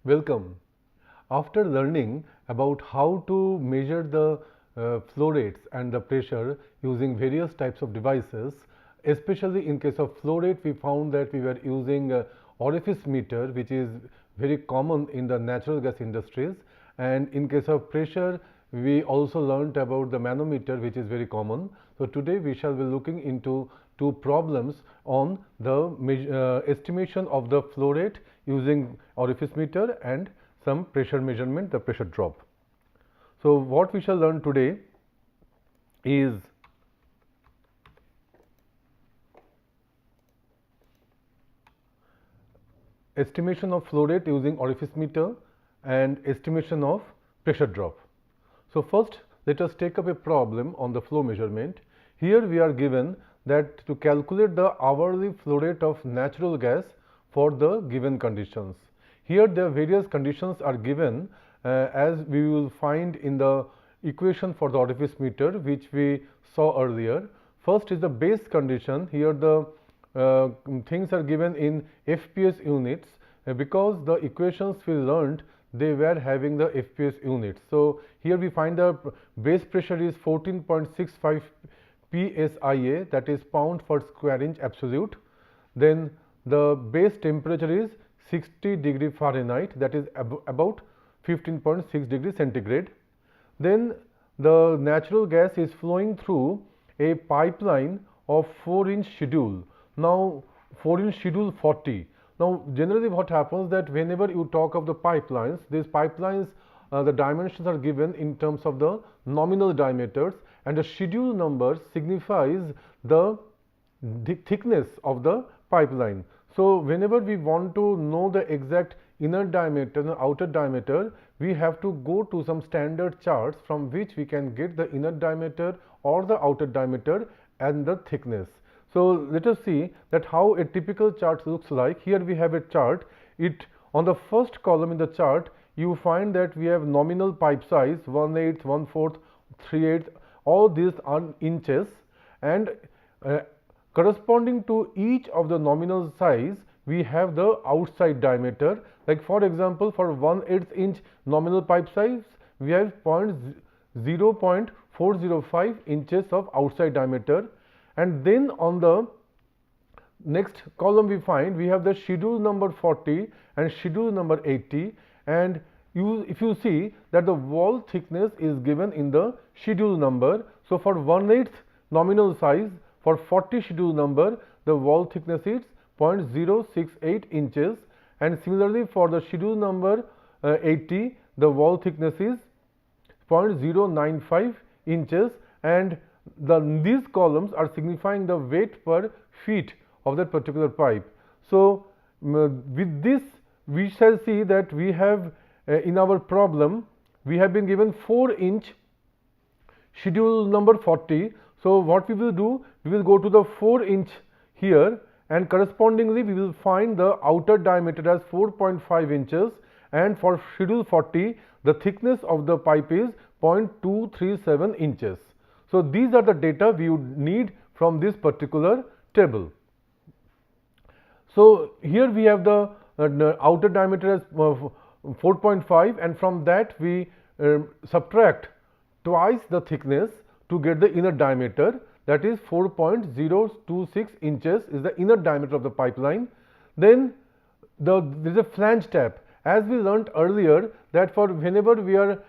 Welcome. After learning about how to measure the flow rates and the pressure using various types of devices, especially in case of flow rate, we found that we were using orifice meter, which is very common in the natural gas industries, and in case of pressure, we also learned about the manometer, which is very common. So today we shall be looking into two problems on the estimation of the flow rate using orifice meter and some pressure measurement, the pressure drop. So what we shall learn today is estimation of flow rate using orifice meter and estimation of pressure drop. So first let us take up a problem on the flow measurement. Here we are given that to calculate the hourly flow rate of natural gas for the given conditions. Here the various conditions are given as we will find in the equation for the orifice meter, which we saw earlier. First is the base condition. Here the things are given in FPS units because the equations we learned they were having the FPS units. So here we find the base pressure is 14.65 PSIA, that is pound for square inch absolute. Then the base temperature is 60 degree Fahrenheit, that is about 15.6 degree centigrade. Then the natural gas is flowing through a pipeline of 4-inch schedule. Now 4-inch schedule 40. Now generally what happens that whenever you talk of the pipelines, these pipelines the dimensions are given in terms of the nominal diameters, and the schedule number signifies the thickness of the pipeline. So whenever we want to know the exact inner diameter and outer diameter, we have to go to some standard charts from which we can get the inner diameter or the outer diameter and the thickness. So let us see that how a typical chart looks like. Here we have a chart. It on the first column in the chart you find that we have nominal pipe size 1/8, 1/4, 3/8, all these are inches, and corresponding to each of the nominal size we have the outside diameter. Like for example, for 1/8 inch nominal pipe size we have 0.405 inches of outside diameter, and then on the next column we find we have the schedule number 40 and schedule number 80, and if you see that the wall thickness is given in the schedule number. So for 1/8 nominal size, for 40 schedule number, the wall thickness is 0.068 inches, and similarly for the schedule number 80, the wall thickness is 0.095 inches, and these columns are signifying the weight per feet of that particular pipe. So with this we shall see that we have in our problem we have been given 4-inch schedule number 40. So what we will do, we will go to the 4-inch here, and correspondingly we will find the outer diameter as 4.5 inches, and for schedule 40 the thickness of the pipe is 0.237 inches. So these are the data we would need from this particular table. So here we have the outer diameter as 4.5, and from that we subtract twice the thickness to get the inner diameter, that is 4.026 inches is the inner diameter of the pipeline. Then there is a flange tap. As we learnt earlier that for whenever we are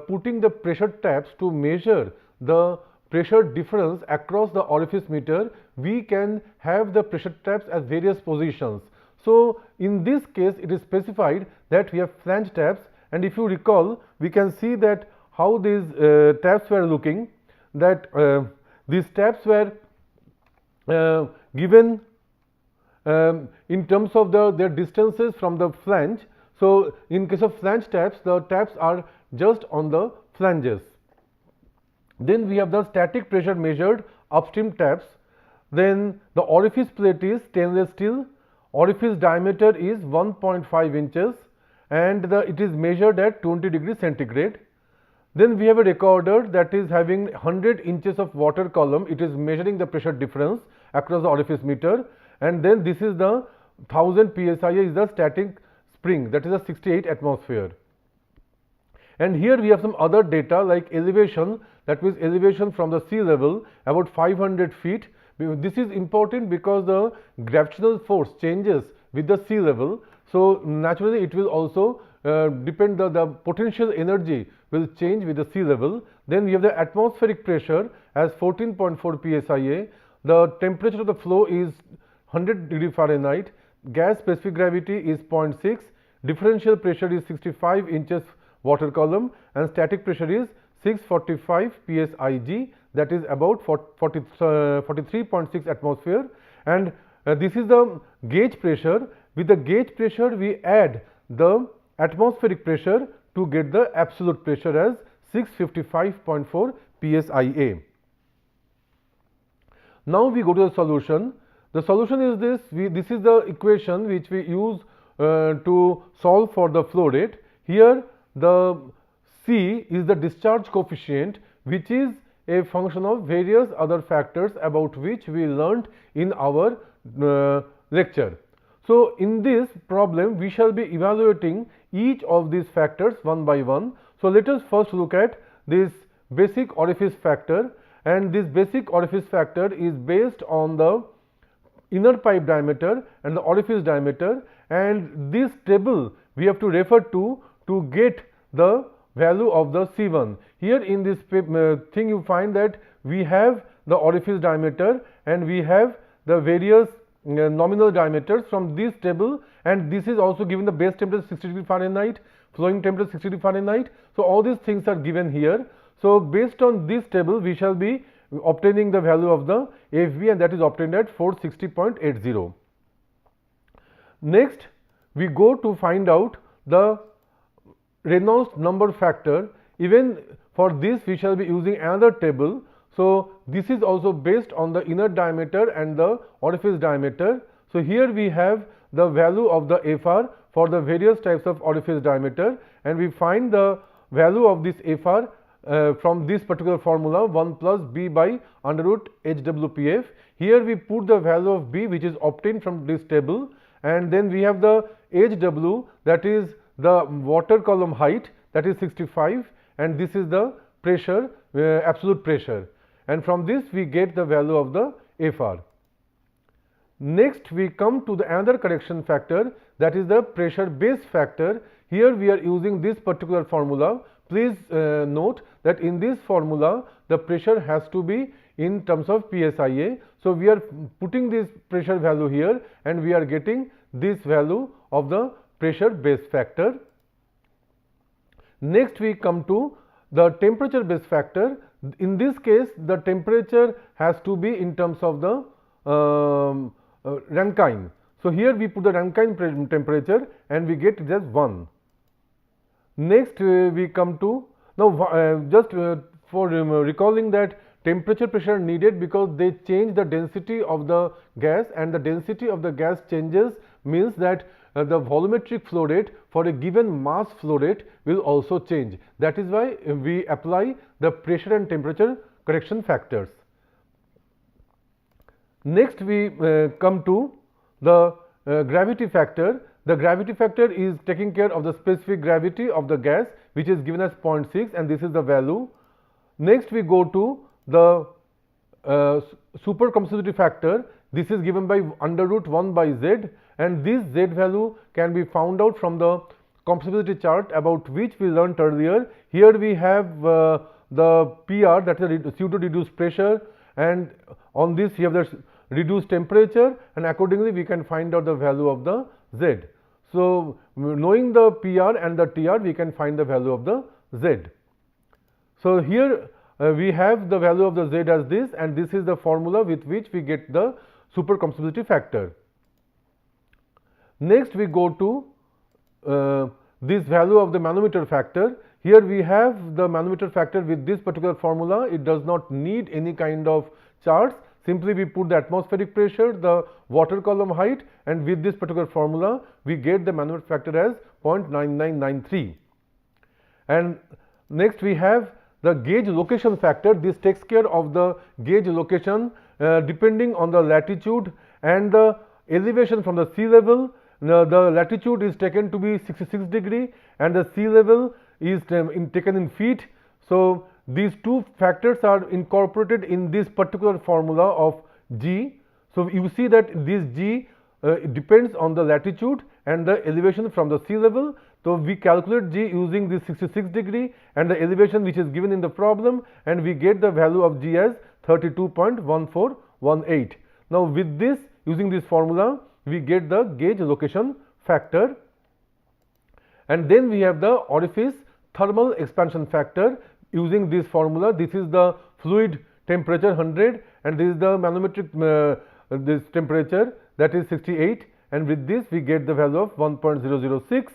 putting the pressure taps to measure the pressure difference across the orifice meter, we can have the pressure taps at various positions. So in this case it is specified that we have flange taps, and if you recall we can see that how these taps were looking, that these taps were given in terms of their distances from the flange. So in case of flange taps, the taps are just on the flanges. Then we have the static pressure measured upstream taps. Then the orifice plate is stainless steel. Orifice diameter is 1.5 inches, and it is measured at 20 degrees centigrade. Then we have a recorder that is having 100 inches of water column. It is measuring the pressure difference across the orifice meter, and then this is the 1000 psi is the static spring, that is a 68 atmosphere. And here we have some other data like elevation, that means elevation from the sea level about 500 feet. This is important because the gravitational force changes with the sea level. So naturally it will also depend, the potential energy will change with the sea level. Then we have the atmospheric pressure as 14.4 psia. The temperature of the flow is 100 degree Fahrenheit. Gas specific gravity is 0.6. Differential pressure is 65 inches water column, and static pressure is 645 psig, that is about 43.6 atmosphere. And this is the gauge pressure. With the gauge pressure we add the atmospheric pressure to get the absolute pressure as 655.4 psia. Now we go to the solution. The solution is this. This is the equation which we use to solve for the flow rate. Here the C is the discharge coefficient, which is a function of various other factors about which we learnt in our lecture. So in this problem we shall be evaluating each of these factors one by one. So let us first look at this basic orifice factor, and this basic orifice factor is based on the inner pipe diameter and the orifice diameter, and this table we have to refer to get the value of the C1. Here in this thing you find that we have the orifice diameter and we have the various nominal diameters from this table, and this is also given the base temperature 60 degree Fahrenheit, flowing temperature 60 degree Fahrenheit. So all these things are given here. So based on this table we shall be obtaining the value of the FV, and that is obtained at 460.80. Next we go to find out the Reynolds number factor. Even for this we shall be using another table. So this is also based on the inner diameter and the orifice diameter. So here we have the value of the FR for the various types of orifice diameter, and we find the value of this FR from this particular formula 1 plus B by under root HWPF. Here we put the value of B which is obtained from this table, and then we have the HW, that is the water column height, that is 65, and this is the pressure, absolute pressure, and from this we get the value of the FR. Next we come to the another correction factor, that is the pressure base factor. Here we are using this particular formula. Please note that in this formula the pressure has to be in terms of psia. So we are putting this pressure value here and we are getting this value of the pressure base factor. Next we come to the temperature base factor. In this case the temperature has to be in terms of the Rankine. So here we put the Rankine temperature and we get just 1. Next we come to, now just for recalling that temperature pressure needed because they change the density of the gas, and the density of the gas changes means that the volumetric flow rate for a given mass flow rate will also change. That is why we apply the pressure and temperature correction factors. Next we come to the gravity factor. The gravity factor is taking care of the specific gravity of the gas, which is given as 0.6, and this is the value. Next we go to the supercompressibility factor. This is given by under root 1 by Z, and this Z value can be found out from the compressibility chart about which we learnt earlier. Here we have the PR, that is CO2 reduced pressure, and on this you have the reduced temperature, and accordingly we can find out the value of the Z. So knowing the PR and the TR, we can find the value of the Z. So here we have the value of the Z as this, and this is the formula with which we get the supercompressibility factor. Next we go to this value of the manometer factor. Here we have the manometer factor with this particular formula. It does not need any kind of charts. Simply we put the atmospheric pressure, the water column height, and with this particular formula we get the manometer factor as 0.9993. And next we have the gauge location factor. This takes care of the gauge location depending on the latitude and the elevation from the sea level. the latitude is taken to be 66 degree and the sea level is taken in feet. So these two factors are incorporated in this particular formula of G. So you see that this G depends on the latitude and the elevation from the sea level. So we calculate G using this 66 degree and the elevation which is given in the problem, and we get the value of G as 32.1418. Now with this, using this formula, we get the gauge location factor, and then we have the orifice thermal expansion factor using this formula. This is the fluid temperature 100 and this is the manometric this temperature, that is 68, and with this we get the value of 1.006.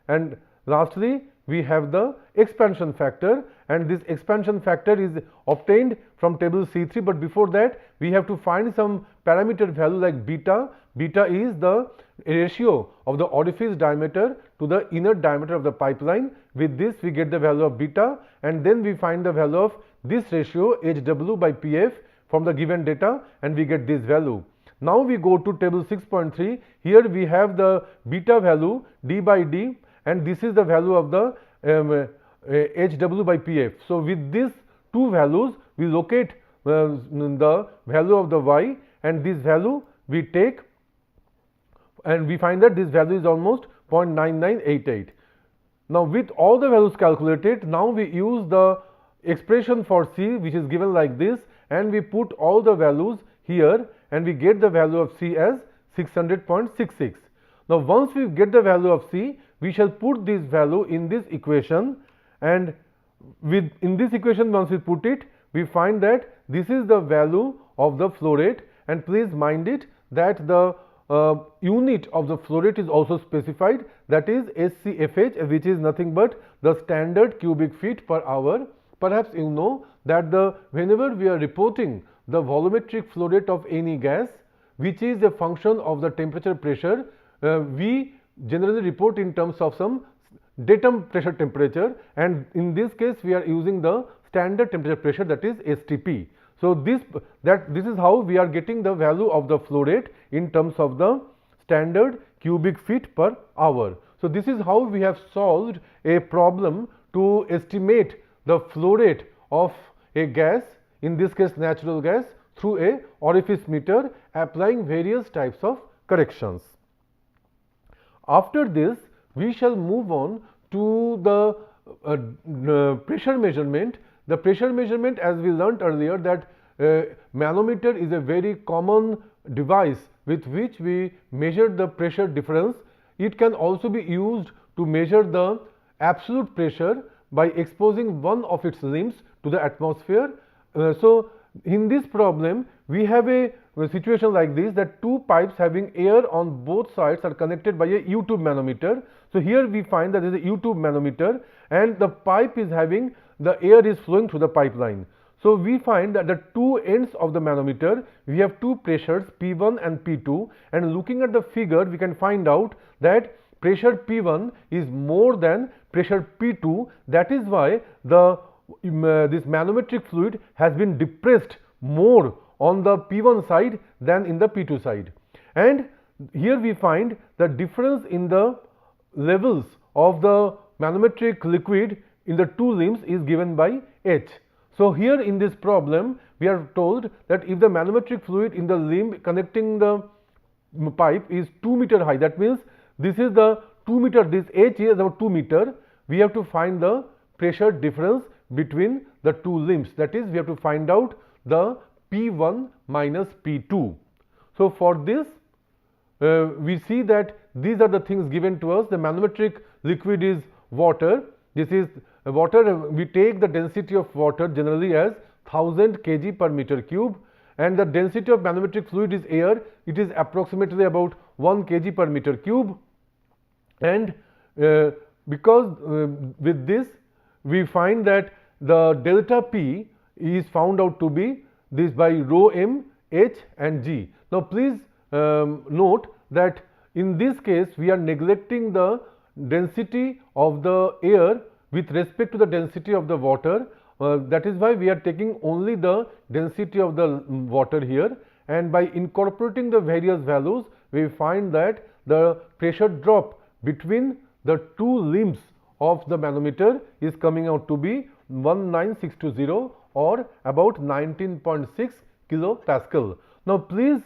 And lastly we have the expansion factor, and this expansion factor is obtained from table C3, but before that we have to find some parameter value like beta. Beta is the ratio of the orifice diameter to the inner diameter of the pipeline. With this we get the value of beta, and then we find the value of this ratio HW by PF from the given data, and we get this value. Now we go to table 6.3. Here we have the beta value d by d, and this is the value of the HW by PF. So with these two values we locate the value of the y, and this value we take, and we find that this value is almost 0.9988. Now with all the values calculated, now we use the expression for C, which is given like this, and we put all the values here, and we get the value of C as 600.66. Now once we get the value of C, we shall put this value in this equation, and in this equation once we put it, we find that this is the value of the flow rate. And please mind it that the unit of the flow rate is also specified, that is SCFH, which is nothing but the standard cubic feet per hour. Perhaps you know that whenever we are reporting the volumetric flow rate of any gas, which is a function of the temperature pressure, we generally report in terms of some datum pressure temperature, and in this case we are using the standard temperature pressure, that is STP. So this is how we are getting the value of the flow rate in terms of the standard cubic feet per hour. So this is how we have solved a problem to estimate the flow rate of a gas, in this case natural gas, through a orifice meter, applying various types of corrections. After this we shall move on to the pressure measurement. The pressure measurement, as we learnt earlier, that manometer is a very common device with which we measure the pressure difference. It can also be used to measure the absolute pressure by exposing one of its limbs to the atmosphere. So in this problem we have a situation like this, that two pipes having air on both sides are connected by a U-tube manometer. So here we find that there is a U-tube manometer, and the pipe is having, the air is flowing through the pipeline. So we find that the two ends of the manometer, we have two pressures P1 and P2, and looking at the figure we can find out that pressure P1 is more than pressure P2. That is why this manometric fluid has been depressed more on the P1 side than in the P2 side. And here we find the difference in the levels of the manometric liquid in the two limbs is given by H. So here in this problem we are told that if the manometric fluid in the limb connecting the pipe is 2 meter high, that means this is the 2 meter, this H is about 2 meter, we have to find the pressure difference between the two limbs, that is we have to find out the P1 minus P2. So for this we see that these are the things given to us. The manometric liquid is water. This is water. We take the density of water generally as 1000 kg per meter cube, and the density of manometric fluid is air. It is approximately about 1 kg per meter cube, and because with this we find that the delta P is found out to be this by rho m, h and g. Now please note that in this case we are neglecting the density of the air with respect to the density of the water. That is why we are taking only the density of the water here, and by incorporating the various values we find that the pressure drop between the two limbs of the manometer is coming out to be 19620 or about 19.6 kilopascal. Now please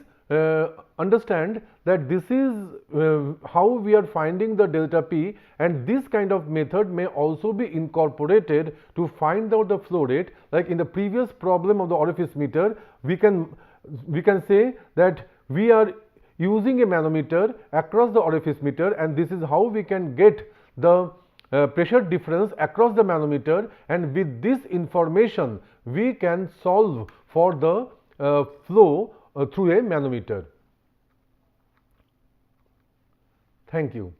understand that this is how we are finding the delta P, and this kind of method may also be incorporated to find out the flow rate. Like in the previous problem of the orifice meter, we can say that we are using a manometer across the orifice meter, and this is how we can get the pressure difference across the manometer, and with this information we can solve for the flow through a manometer. Thank you.